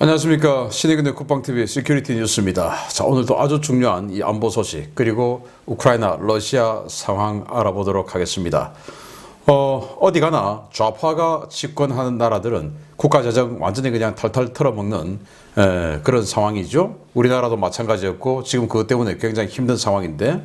안녕하십니까. 신의근의 국방TV 시큐리티 뉴스입니다. 자, 오늘도 아주 중요한 이 안보 소식 그리고 우크라이나 러시아 상황 알아보도록 하겠습니다. 어디 가나 좌파가 집권하는 나라들은 국가재정 완전히 그냥 탈탈 털어먹는 그런 상황이죠. 우리나라도 마찬가지였고 지금 그것 때문에 굉장히 힘든 상황인데,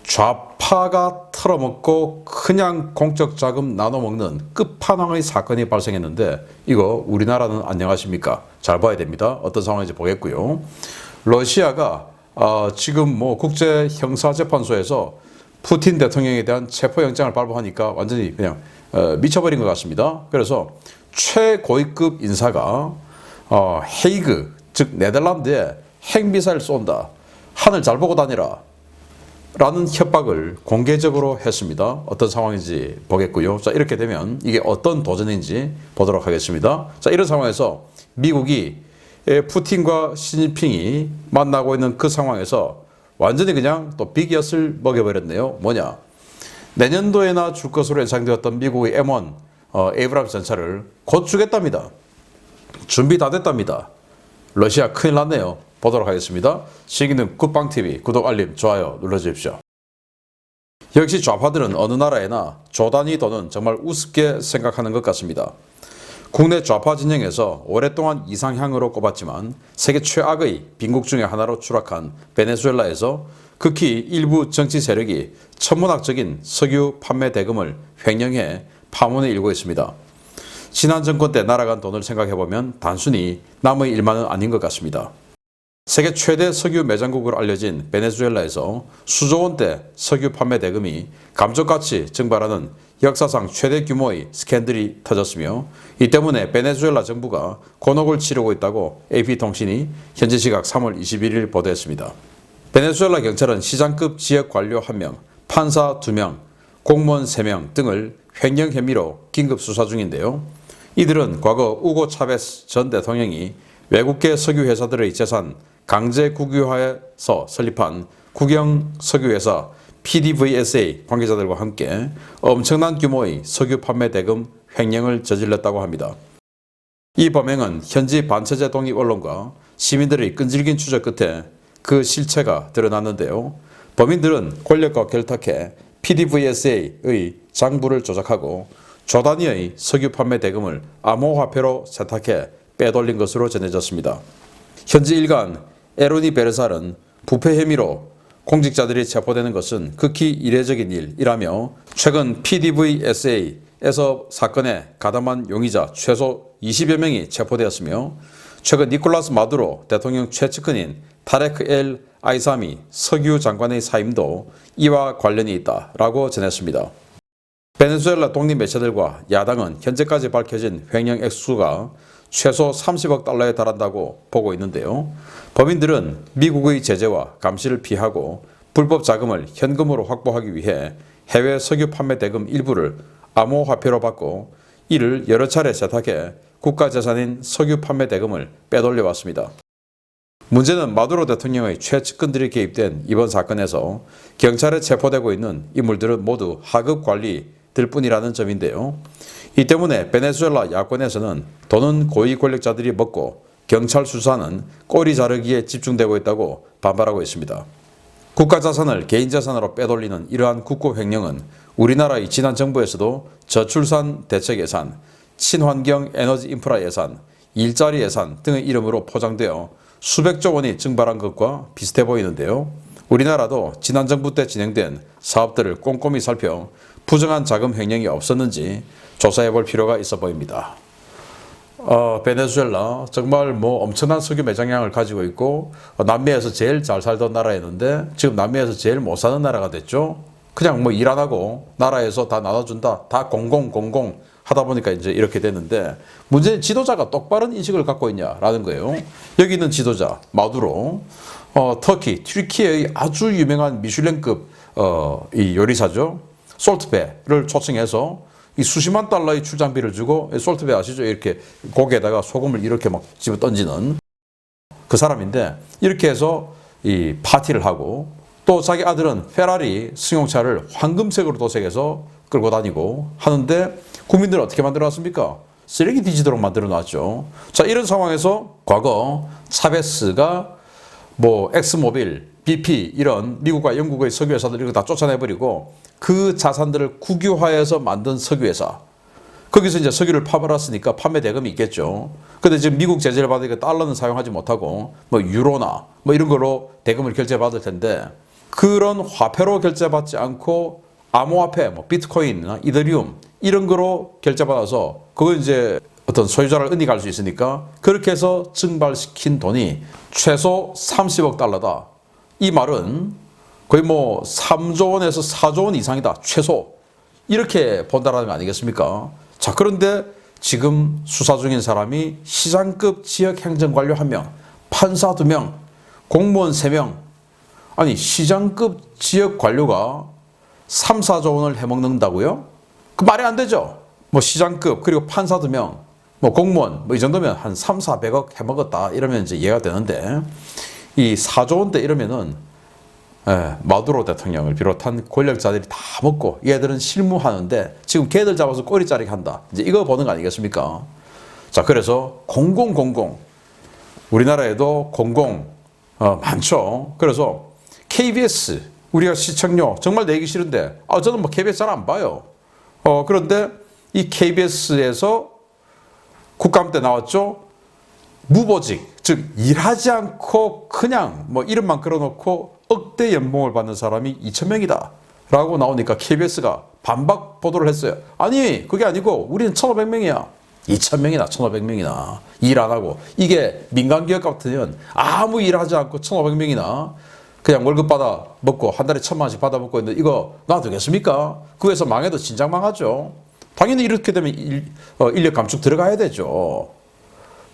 좌파가 털어먹고 그냥 공적 자금 나눠먹는 끝판왕의 사건이 발생했는데, 이거 우리나라는 안녕하십니까? 잘 봐야 됩니다. 어떤 상황인지 보겠고요. 러시아가 지금 뭐 국제형사재판소에서 푸틴 대통령에 대한 체포영장을 발부하니까 완전히 그냥 미쳐버린 것 같습니다. 그래서 최고위급 인사가 헤이그, 즉 네덜란드에 핵미사일 쏜다, 하늘 잘 보고 다니라 라는 협박을 공개적으로 했습니다. 어떤 상황인지 보겠고요. 자, 이렇게 되면 이게 어떤 도전인지 보도록 하겠습니다. 자, 이런 상황에서 미국이 푸틴과 시진핑이 만나고 있는 그 상황에서 완전히 그냥 또 빅엿을 먹여버렸네요. 뭐냐? 내년도에나 줄 것으로 예상되었던 미국의 M1 에이브람스 전차를 곧 주겠답니다. 준비 다 됐답니다. 러시아 큰일 났네요. 보도록 하겠습니다. 신기는 국방TV 구독, 알림, 좋아요 눌러주십시오. 역시 좌파들은 어느 나라에나 조단위 도는 정말 우습게 생각하는 것 같습니다. 국내 좌파 진영에서 오랫동안 이상향으로 꼽았지만 세계 최악의 빈국 중의 하나로 추락한 베네수엘라에서 극히 일부 정치 세력이 천문학적인 석유 판매 대금을 횡령해 파문을 일고 있습니다. 지난 정권 때 날아간 돈을 생각해보면 단순히 남의 일만은 아닌 것 같습니다. 세계 최대 석유 매장국으로 알려진 베네수엘라에서 수조 원대 석유 판매 대금이 감쪽같이 증발하는 역사상 최대 규모의 스캔들이 터졌으며, 이 때문에 베네수엘라 정부가 곤혹을 치르고 있다고 AP통신이 현지 시각 3월 21일 보도했습니다. 베네수엘라 경찰은 시장급 지역 관료 1명, 판사 2명, 공무원 3명 등을 횡령 혐의로 긴급 수사 중인데요. 이들은 과거 우고 차베스 전 대통령이 외국계 석유회사들의 재산 강제 국유화해서 설립한 국영 석유회사 PDVSA 관계자들과 함께 엄청난 규모의 석유 판매 대금 횡령을 저질렀다고 합니다. 이 범행은 현지 반체제 독립 언론과 시민들의 끈질긴 추적 끝에 그 실체가 드러났는데요. 범인들은 권력과 결탁해 PDVSA의 장부를 조작하고 조단위의 석유 판매 대금을 암호화폐로 세탁해 빼돌린 것으로 전해졌습니다. 현지 일간 에로니 베르살은 부패 혐의로 공직자들이 체포되는 것은 극히 이례적인 일이라며, 최근 PDVSA에서 사건에 가담한 용의자 최소 20여 명이 체포되었으며, 최근 니콜라스 마두로 대통령 최측근인 타레크 엘 아이사미 석유 장관의 사임도 이와 관련이 있다라고 전했습니다. 베네수엘라 독립 매체들과 야당은 현재까지 밝혀진 횡령 액수가 최소 30억 달러에 달한다고 보고 있는데요. 범인들은 미국의 제재와 감시를 피하고 불법 자금을 현금으로 확보하기 위해 해외 석유 판매 대금 일부를 암호화폐로 받고 이를 여러 차례 세탁해 국가재산인 석유 판매 대금을 빼돌려 왔습니다. 문제는 마두로 대통령의 최측근들이 개입된 이번 사건에서 경찰에 체포되고 있는 인물들은 모두 하급 관리들 뿐이라는 점인데요. 이 때문에 베네수엘라 야권에서는 돈은 고위 권력자들이 먹고 경찰 수사는 꼬리 자르기에 집중되고 있다고 반발하고 있습니다. 국가자산을 개인자산으로 빼돌리는 이러한 국고 횡령은 우리나라의 지난 정부에서도 저출산 대책 예산, 친환경 에너지 인프라 예산, 일자리 예산 등의 이름으로 포장되어 수백조 원이 증발한 것과 비슷해 보이는데요. 우리나라도 지난 정부 때 진행된 사업들을 꼼꼼히 살펴 부정한 자금 횡령이 없었는지 조사해 볼 필요가 있어 보입니다. 베네수엘라 정말 뭐 엄청난 석유 매장량을 가지고 있고 남미에서 제일 잘 살던 나라였는데 지금 남미에서 제일 못 사는 나라가 됐죠. 그냥 뭐 일 안 하고 나라에서 다 나눠준다, 다 공공 하다 보니까 이제 이렇게 됐는데, 문제는 지도자가 똑바른 인식을 갖고 있냐라는 거예요. 여기 있는 지도자 마두로 튀르키예의 아주 유명한 미슐랭급 이 요리사죠. 솔트베를 초청해서 이 수십만 달러의 출장비를 주고, 솔트베 아시죠? 이렇게 고기에다가 소금을 이렇게 막 집어 던지는 그 사람인데, 이렇게 해서 이 파티를 하고, 또 자기 아들은 페라리 승용차를 황금색으로 도색해서 끌고 다니고 하는데, 국민들은 어떻게 만들어놨습니까? 쓰레기 뒤지도록 만들어 놨죠. 자, 이런 상황에서 과거 차베스가 뭐 엑스모빌, BP 이런 미국과 영국의 석유회사들 이거 다 쫓아내버리고 그 자산들을 국유화해서 만든 석유회사, 거기서 이제 석유를 파버렸으니까 판매 대금이 있겠죠. 근데 지금 미국 제재를 받으니까 달러는 사용하지 못하고 뭐 유로나 뭐 이런 걸로 대금을 결제받을 텐데, 그런 화폐로 결제받지 않고 암호화폐, 뭐 비트코인이나 이더리움 이런 거로 결제받아서 그걸 이제 어떤 소유자를 은닉할 수 있으니까 그렇게 해서 증발시킨 돈이 최소 30억 달러다. 이 말은 거의 뭐 3조 원에서 4조 원 이상이다. 최소. 이렇게 본다라는 거 아니겠습니까? 자, 그런데 지금 수사 중인 사람이 시장급 지역행정관료 1명, 판사 2명, 공무원 3명. 아니, 시장급 지역관료가 3, 4조 원을 해먹는다고요? 그 말이 안 되죠. 뭐 시장급 그리고 판사 2명, 뭐 공무원 뭐 이 정도면 한 3, 400억 해먹었다 이러면 이제 이해가 되는데, 이 4조 원대 이러면은 마두로 대통령을 비롯한 권력자들이 다 먹고 얘들은 실무하는데 지금 걔들 잡아서 꼬리 자르기 한다. 이제 이거 보는 거 아니겠습니까? 자, 그래서 공공 우리나라에도 공공 많죠. 그래서 KBS 우리가 시청료 정말 내기 싫은데 저는 뭐 KBS 잘 안 봐요. 그런데 이 KBS에서 국감 때 나왔죠. 무보직, 즉 일하지 않고 그냥 뭐 이름만 걸어놓고 억대 연봉을 받는 사람이 2,000명이다 라고 나오니까 KBS가 반박 보도를 했어요. 아니, 그게 아니고 우리는 1,500명이야. 2,000명이나 1,500명이나 일 안 하고, 이게 민간기업 같으면 아무 일하지 않고 1,500명이나 그냥 월급 받아 먹고 한 달에 1,000만 원씩 받아 먹고 있는데 이거 놔도 되겠습니까? 그 회사 망해도 진작 망하죠. 당연히 이렇게 되면 인력 감축 들어가야 되죠.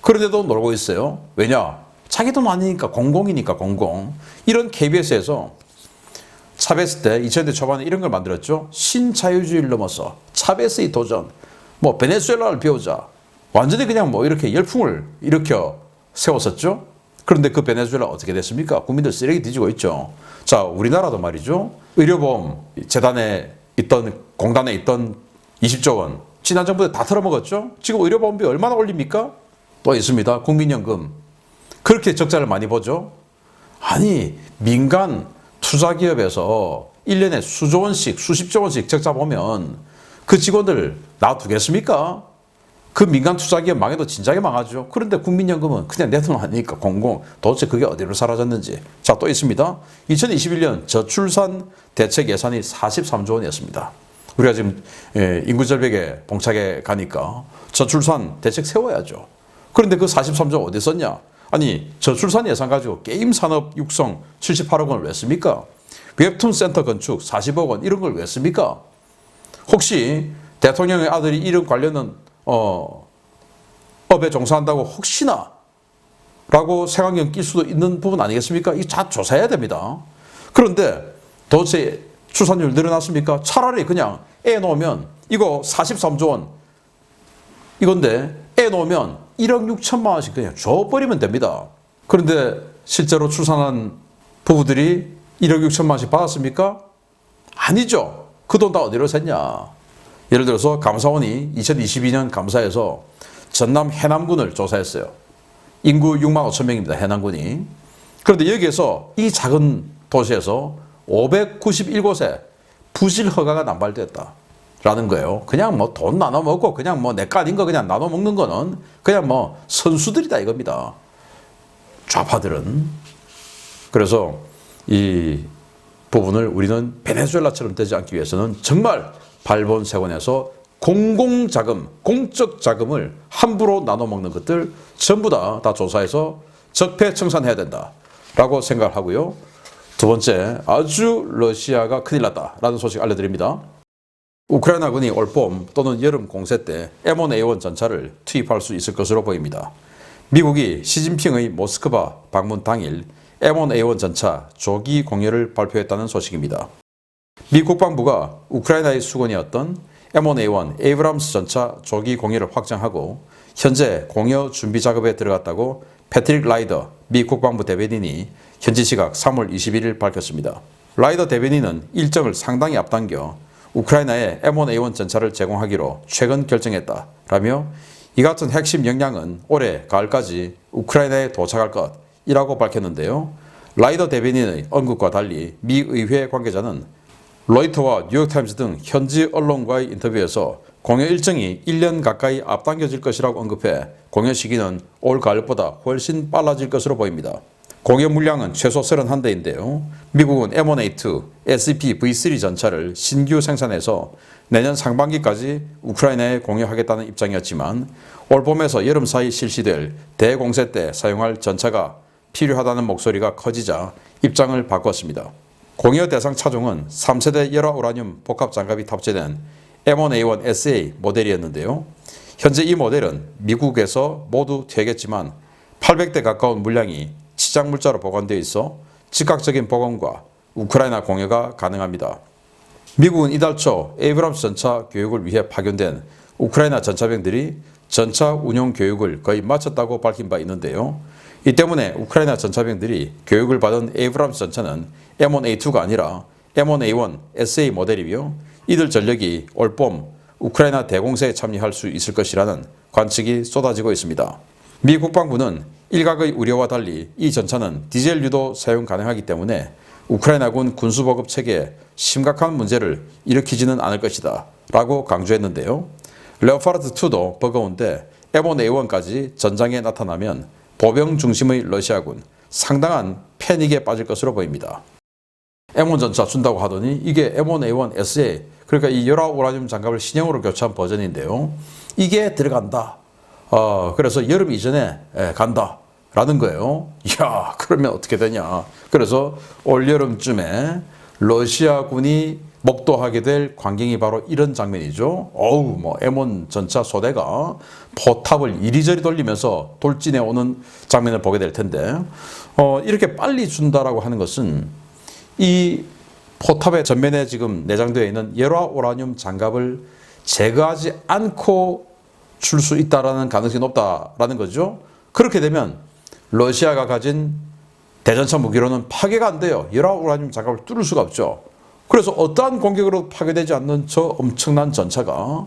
그런데도 놀고 있어요. 왜냐? 자기 돈 아니니까, 공공이니까 공공. 이런 KBS에서 차베스 때 2000년대 초반에 이런 걸 만들었죠. 신자유주의를 넘어서 차베스의 도전, 뭐 베네수엘라를 배우자. 완전히 그냥 뭐 이렇게 열풍을 일으켜 세웠었죠. 그런데 그 베네수엘라 어떻게 됐습니까? 국민들 쓰레기 뒤지고 있죠. 자, 우리나라도 말이죠. 의료보험 재단에 있던, 공단에 있던 20조 원 지난 정부에 다 털어먹었죠. 지금 의료보험비 얼마나 올립니까? 또 있습니다. 국민연금. 그렇게 적자를 많이 보죠. 아니, 민간 투자기업에서 1년에 수조 원씩, 수십조 원씩 적자 보면 그 직원들 놔두겠습니까? 그 민간 투자기업 망해도 진작에 망하죠. 그런데 국민연금은 그냥 내 돈 아니니까 공공. 도대체 그게 어디로 사라졌는지. 자, 또 있습니다. 2021년 저출산 대책 예산이 43조 원이었습니다. 우리가 지금 인구 절벽에 봉착해 가니까 저출산 대책 세워야죠. 그런데 그 43조 어디 썼냐? 아니, 저출산 예산 가지고 게임 산업 육성 78억 원을 왜 씁니까? 웹툰 센터 건축 40억 원 이런 걸 왜 씁니까? 혹시 대통령의 아들이 이런 관련은 업에 종사한다고 혹시나 라고 생각력 낄 수도 있는 부분 아니겠습니까? 이거 다 조사해야 됩니다. 그런데 도대체 출산율 늘어났습니까? 차라리 그냥 애 놓으면 이거 43조 원 이건데 애 놓으면 1억 6천만 원씩 그냥 줘버리면 됩니다. 그런데 실제로 출산한 부부들이 1억 6천만 원씩 받았습니까? 아니죠. 그 돈 다 어디로 샜냐. 예를 들어서 감사원이 2022년 감사에서 전남 해남군을 조사했어요. 인구 6만 5천 명입니다. 해남군이. 그런데 여기에서 이 작은 도시에서 591곳에 부실 허가가 남발됐다라는 거예요. 그냥 뭐 돈 나눠 먹고 그냥 뭐 내 거 아닌 거 그냥 나눠 먹는 거는 그냥 뭐 선수들이다 이겁니다. 좌파들은. 그래서 이 부분을 우리는 베네수엘라처럼 되지 않기 위해서는 정말 발본색원에서 공공자금, 공적 자금을 함부로 나눠 먹는 것들 전부 다 조사해서 적폐청산해야 된다라고 생각을 하고요. 두 번째, 아주 러시아가 큰일 났다라는 소식 알려드립니다. 우크라이나군이 올봄 또는 여름 공세 때 M1A1 전차를 투입할 수 있을 것으로 보입니다. 미국이 시진핑의 모스크바 방문 당일 M1A1 전차 조기 공여를 발표했다는 소식입니다. 미 국방부가 우크라이나의 수건이었던 M1A1 에이브람스 전차 조기 공여를 확정하고 현재 공여 준비 작업에 들어갔다고 패트릭 라이더 미 국방부 대변인이 현지 시각 3월 21일 밝혔습니다. 라이더 대변인은 일정을 상당히 앞당겨 우크라이나에 M1A1 전차를 제공하기로 최근 결정했다라며 이 같은 핵심 역량은 올해 가을까지 우크라이나에 도착할 것이라고 밝혔는데요. 라이더 대변인의 언급과 달리 미 의회 관계자는 로이터와 뉴욕타임스 등 현지 언론과의 인터뷰에서 공여 일정이 1년 가까이 앞당겨질 것이라고 언급해 공여 시기는 올 가을보다 훨씬 빨라질 것으로 보입니다. 공여 물량은 최소 31대인데요. 미국은 M1A2, SCP-V3 전차를 신규 생산해서 내년 상반기까지 우크라이나에 공여하겠다는 입장이었지만 올 봄에서 여름 사이 실시될 대공세 때 사용할 전차가 필요하다는 목소리가 커지자 입장을 바꿨습니다. 공여 대상 차종은 3세대 열화 우라늄 복합 장갑이 탑재된 M1A1 SA 모델이었는데요. 현재 이 모델은 미국에서 모두 되겠지만 800대 가까운 물량이 치장 물자로 보관되어 있어 즉각적인 복원과 우크라이나 공여가 가능합니다. 미국은 이달 초 에이브람스 전차 교육을 위해 파견된 우크라이나 전차병들이 전차 운용 교육을 거의 마쳤다고 밝힌 바 있는데요. 이 때문에 우크라이나 전차병들이 교육을 받은 에이브람스 전차는 M1A2가 아니라 M1A1 SA 모델이며 이들 전력이 올봄 우크라이나 대공세에 참여할 수 있을 것이라는 관측이 쏟아지고 있습니다. 미 국방부는 일각의 우려와 달리 이 전차는 디젤유도 사용 가능하기 때문에 우크라이나군 군수보급 체계에 심각한 문제를 일으키지는 않을 것이다 라고 강조했는데요. 레오파르트2도 버거운데 M1A1까지 전장에 나타나면 보병 중심의 러시아군 상당한 패닉에 빠질 것으로 보입니다. M1 전차 준다고 하더니 이게 M1A1 SA 그러니까 이 열화 우라늄 장갑을 신형으로 교체한 버전인데요. 이게 들어간다. 그래서 여름 이전에 간다. 라는 거예요. 이야, 그러면 어떻게 되냐. 그래서 올여름쯤에 러시아군이 목도하게 될 광경이 바로 이런 장면이죠. M1 전차 소대가 포탑을 이리저리 돌리면서 돌진해 오는 장면을 보게 될 텐데, 이렇게 빨리 준다라고 하는 것은 이 포탑의 전면에 지금 내장되어 있는 열화 우라늄 장갑을 제거하지 않고 줄 수 있다라는 가능성이 높다라는 거죠. 그렇게 되면 러시아가 가진 대전차 무기로는 파괴가 안 돼요. 열화 우라늄 장갑을 뚫을 수가 없죠. 그래서 어떠한 공격으로 파괴되지 않는 저 엄청난 전차가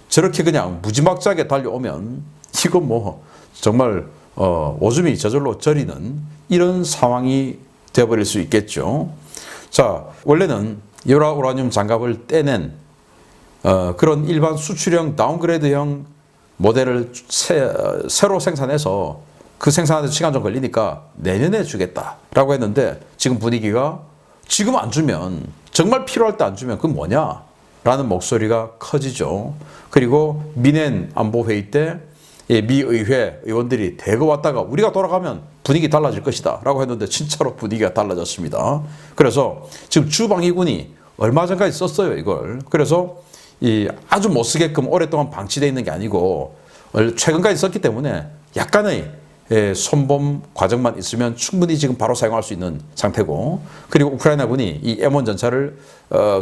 저렇게 그냥 무지막지하게 달려오면 이건 뭐 정말 오줌이 저절로 저리는 이런 상황이 되어버릴 수 있겠죠. 자, 원래는 열화 우라늄 장갑을 떼낸 그런 일반 수출형 다운그레이드형 모델을 새로 생산해서 그 생산하는데 시간 좀 걸리니까 내년에 주겠다라고 했는데 지금 분위기가 지금 안 주면 정말 필요할 때 안 주면 그건 뭐냐? 라는 목소리가 커지죠. 그리고 미넨 안보회의 때 미 의회 의원들이 대거 왔다가 우리가 돌아가면 분위기 달라질 것이다 라고 했는데 진짜로 분위기가 달라졌습니다. 그래서 지금 주방위군이 얼마 전까지 썼어요 이걸. 그래서 이 아주 못 쓰게끔 오랫동안 방치되어 있는 게 아니고 최근까지 썼기 때문에 약간의 손봄 과정만 있으면 충분히 지금 바로 사용할 수 있는 상태고, 그리고 우크라이나군이 이 M1 전차를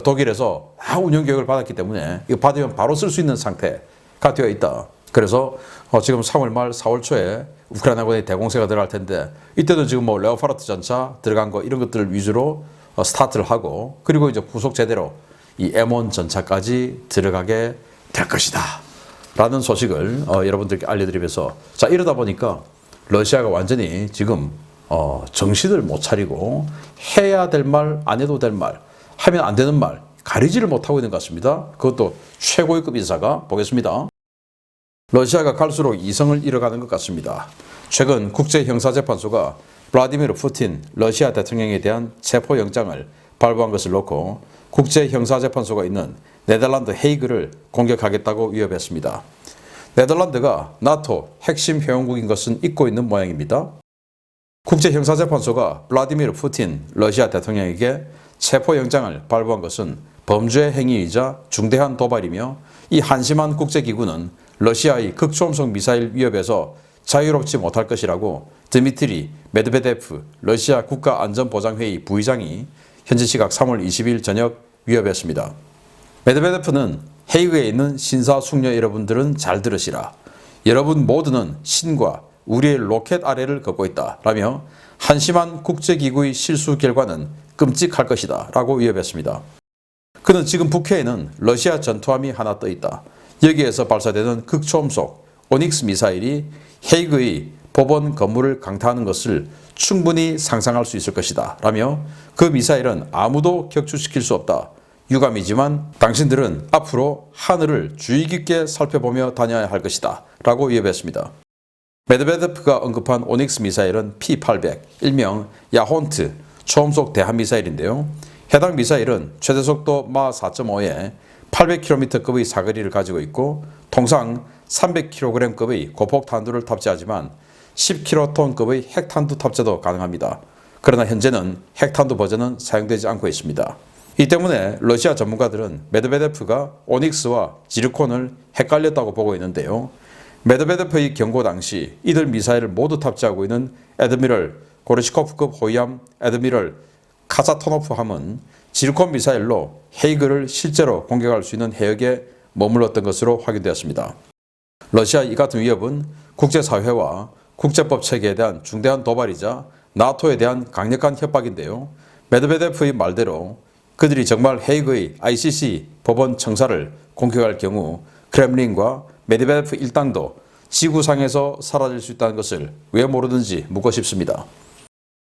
독일에서 운영 교육을 받았기 때문에 이거 받으면 바로 쓸 수 있는 상태가 되어 있다. 그래서 지금 3월 말 4월 초에 우크라이나군의 대공세가 들어갈 텐데 이때도 지금 뭐 레오파르트 전차 들어간 거 이런 것들을 위주로 스타트를 하고, 그리고 이제 후속 제대로 이 M1 전차까지 들어가게 될 것이다 라는 소식을 여러분들께 알려드리면서, 자, 이러다 보니까 러시아가 완전히 지금 정신을 못 차리고 해야 될 말, 안 해도 될 말, 하면 안 되는 말 가리지를 못하고 있는 것 같습니다. 그것도 최고위급 인사가. 보겠습니다. 러시아가 갈수록 이성을 잃어가는 것 같습니다. 최근 국제형사재판소가 블라디미르 푸틴 러시아 대통령에 대한 체포영장을 발부한 것을 놓고 국제형사재판소가 있는 네덜란드 헤이그를 공격하겠다고 위협했습니다. 네덜란드가 나토 핵심 회원국인 것은 잊고 있는 모양입니다. 국제형사재판소가 블라디미르 푸틴 러시아 대통령에게 체포영장을 발부한 것은 범죄 행위이자 중대한 도발이며, 이 한심한 국제기구는 러시아의 극초음속 미사일 위협에서 자유롭지 못할 것이라고 드미트리 메드베데프 러시아 국가안전보장회의 부의장이 현지 시각 3월 20일 저녁 위협했습니다. 메드베데프는 헤이그에 있는 신사숙녀 여러분들은 잘 들으시라. 여러분 모두는 신과 우리의 로켓 아래를 걷고 있다 라며 한심한 국제기구의 실수 결과는 끔찍할 것이다 라고 위협했습니다. 그는 지금 북해에는 러시아 전투함이 하나 떠 있다. 여기에서 발사되는 극초음속 오닉스 미사일이 헤이그의 법원 건물을 강타하는 것을 충분히 상상할 수 있을 것이다 라며 그 미사일은 아무도 격추시킬 수 없다. 유감이지만 당신들은 앞으로 하늘을 주의 깊게 살펴보며 다녀야 할 것이다 라고 위협했습니다. 메드베데프가 언급한 오닉스 미사일은 P-800, 일명 야혼트 초음속 대함미사일인데요. 해당 미사일은 최대 속도 마 4.5에 800km급의 사거리를 가지고 있고 통상 300kg급의 고폭탄두를 탑재하지만 10kg급의 핵탄두 탑재도 가능합니다. 그러나 현재는 핵탄두 버전은 사용되지 않고 있습니다. 이 때문에 러시아 전문가들은 메드베데프가 오닉스와 지르콘을 헷갈렸다고 보고 있는데요. 메드베데프의 경고 당시 이들 미사일을 모두 탑재하고 있는 애드미럴 고르시코프급 호위함 애드미럴 카사토노프함은 지르콘 미사일로 헤이그를 실제로 공격할 수 있는 해역에 머물렀던 것으로 확인되었습니다. 러시아 이 같은 위협은 국제사회와 국제법 체계에 대한 중대한 도발이자 나토에 대한 강력한 협박인데요. 메드베데프의 말대로 그들이 정말 헤이그의 ICC 법원 청사를 공격할 경우 크렘린과 메드베데프 일당도 지구상에서 사라질 수 있다는 것을 왜 모르는지 묻고 싶습니다.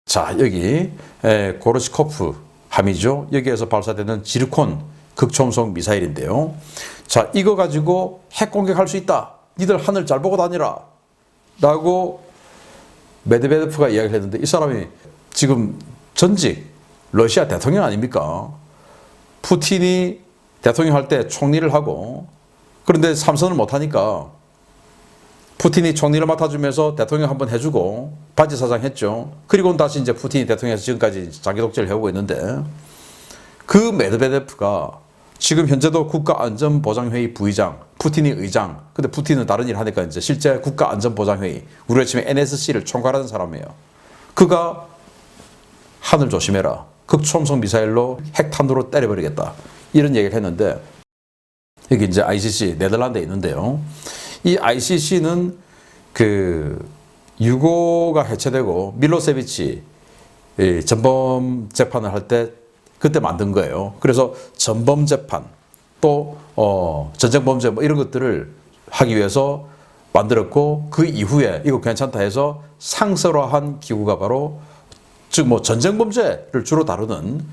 자, 여기 고르시코프 함이죠. 여기에서 발사되는 지르콘 극초음속 미사일인데요. 자, 이거 가지고 핵 공격할 수 있다. 니들 하늘 잘 보고 다니라. 라고 메드베데프가 이야기를 했는데 이 사람이 지금 전직 러시아 대통령 아닙니까? 푸틴이 대통령 할 때 총리를 하고 그런데 삼선을 못하니까 푸틴이 총리를 맡아주면서 대통령 한번 해주고 바지사장 했죠. 그리고는 다시 이제 푸틴이 대통령에서 지금까지 장기 독재를 해오고 있는데 그 메드베데프가 지금 현재도 국가안전보장회의 부의장, 푸틴이 의장. 근데 푸틴은 다른 일 하니까 이제 실제 국가안전보장회의, 우리가 치면 NSC를 총괄하는 사람이에요. 그가 하늘 조심해라. 극초음속 미사일로 핵탄두로 때려버리겠다. 이런 얘기를 했는데 여기 이제 ICC 네덜란드에 있는데요. 이 ICC는 그 유고가 해체되고 밀로세비치 전범 재판을 할 때 그때 만든 거예요. 그래서 전범 재판 또 전쟁 범죄 뭐 이런 것들을 하기 위해서 만들었고 그 이후에 이거 괜찮다 해서 상설화한 기구가 바로 즉 뭐 전쟁 범죄를 주로 다루는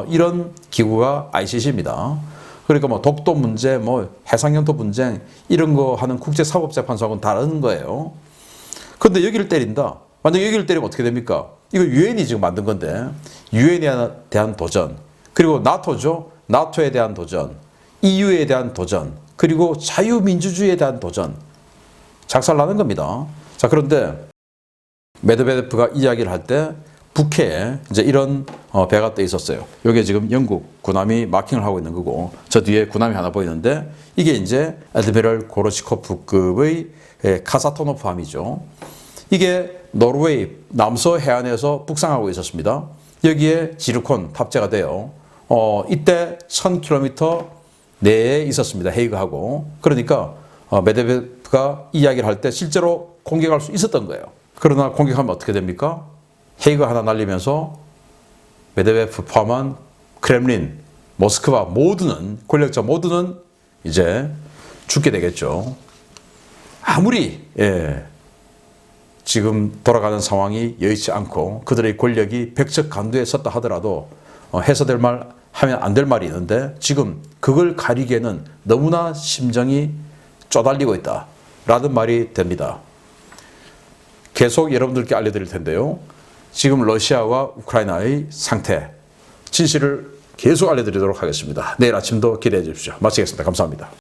이런 기구가 ICC입니다. 그러니까 뭐 독도 문제, 뭐 해상연토 분쟁 이런 거 하는 국제사법재판소하고는 다른 거예요. 그런데 여기를 때린다. 만약 여기를 때리면 어떻게 됩니까? 이거 유엔이 지금 만든 건데 유엔에 대한 도전, 그리고 나토죠. 나토에 대한 도전, EU에 대한 도전, 그리고 자유민주주의에 대한 도전 작살나는 겁니다. 자, 그런데 메드베데프가 이야기를 할 때 북해에 이제 이런 배가 떠 있었어요. 여기에 지금 영국 군함이 마킹을 하고 있는 거고 저 뒤에 군함이 하나 보이는데 이게 이제 애드미럴 고르시코프급의 카사토노프 함이죠. 이게 노르웨이 남서 해안에서 북상하고 있었습니다. 여기에 지르콘 탑재가 돼요. 이때 1000km 내에 있었습니다. 헤이그하고. 그러니까 메드베데프가 이야기를 할 때 실제로 공격할 수 있었던 거예요. 그러나 공격하면 어떻게 됩니까? 헤이그 하나 날리면서 메드베데프 포함한 크렘린, 모스크바 모두는 권력자 모두는 이제 죽게 되겠죠. 아무리 지금 돌아가는 상황이 여의치 않고 그들의 권력이 백척간두에 섰다 하더라도 해서될 말 하면 안 될 말이 있는데 지금 그걸 가리기에는 너무나 심정이 쪼달리고 있다라는 말이 됩니다. 계속 여러분들께 알려드릴 텐데요. 지금 러시아와 우크라이나의 상태, 진실을 계속 알려드리도록 하겠습니다. 내일 아침도 기대해 주십시오. 마치겠습니다. 감사합니다.